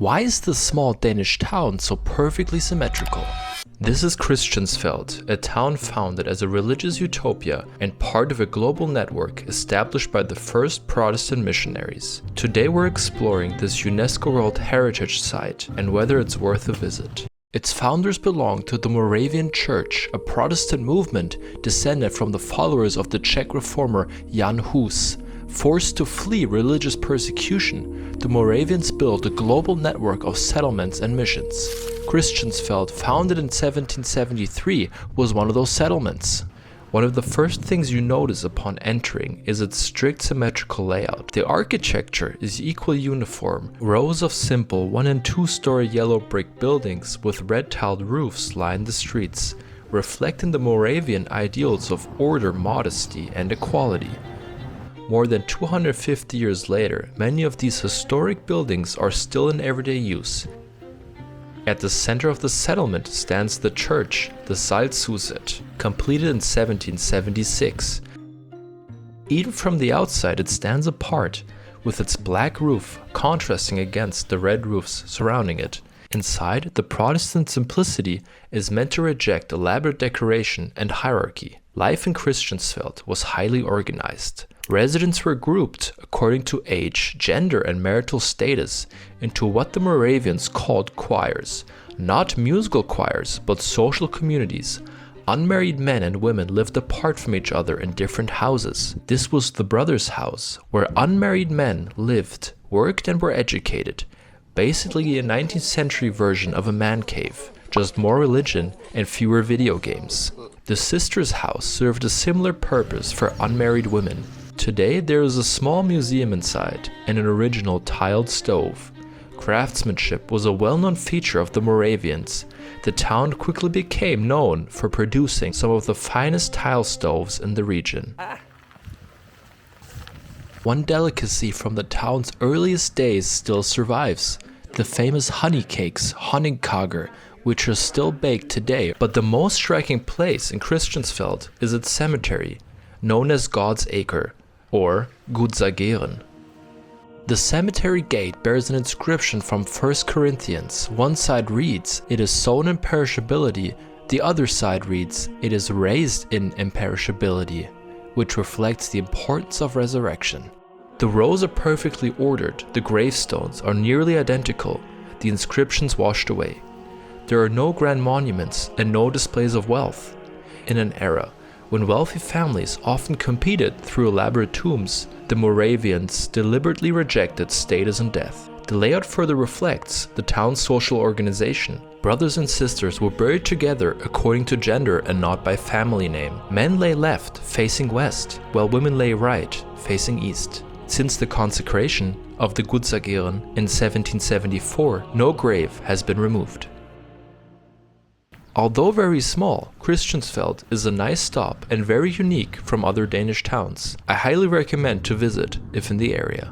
Why is this small Danish town so perfectly symmetrical? This is Christiansfeld, a town founded as a religious utopia and part of a global network established by the first Protestant missionaries. Today we're exploring this UNESCO World Heritage site and whether it's worth a visit. Its founders belonged to the Moravian Church, a Protestant movement descended from the followers of the Czech reformer Jan Hus. Forced to flee religious persecution, the Moravians built a global network of settlements and missions. Christiansfeld, founded in 1773, was one of those settlements. One of the first things you notice upon entering is its strict symmetrical layout. The architecture is equally uniform. Rows of simple 1- and 2-story yellow brick buildings with red-tiled roofs line the streets, reflecting the Moravian ideals of order, modesty, and equality. More than 250 years later, many of these historic buildings are still in everyday use. At the center of the settlement stands the church, the Salzhuset, completed in 1776. Even from the outside it stands apart, with its black roof contrasting against the red roofs surrounding it. Inside, the Protestant simplicity is meant to reject elaborate decoration and hierarchy. Life in Christiansfeld was highly organized. Residents were grouped according to age, gender, and marital status into what the Moravians called choirs. Not musical choirs, but social communities. Unmarried men and women lived apart from each other in different houses. This was the brothers' house, where unmarried men lived, worked, and were educated. Basically a 19th century version of a man cave, just more religion and fewer video games. The sisters' house served a similar purpose for unmarried women. Today there is a small museum inside and an original tiled stove. Craftsmanship was a well-known feature of the Moravians. The town quickly became known for producing some of the finest tile stoves in the region. One delicacy from the town's earliest days still survives: the famous honey cakes, honingkager, which are still baked today. But the most striking place in Christiansfeld is its cemetery, known as God's Acre, or Gudsageeren. The cemetery gate bears an inscription from 1 Corinthians. One side reads, "It is sown in perishability," the other side reads, "It is raised in imperishability," which reflects the importance of resurrection. The rows are perfectly ordered, the gravestones are nearly identical, the inscriptions washed away. There are no grand monuments and no displays of wealth. In an era when wealthy families often competed through elaborate tombs, the Moravians deliberately rejected status and death. The layout further reflects the town's social organization. Brothers and sisters were buried together according to gender and not by family name. Men lay left, facing west, while women lay right, facing east. Since the consecration of the Gudsageeren in 1774, no grave has been removed. Although very small, Christiansfeld is a nice stop and very unique from other Danish towns. I highly recommend to visit if in the area.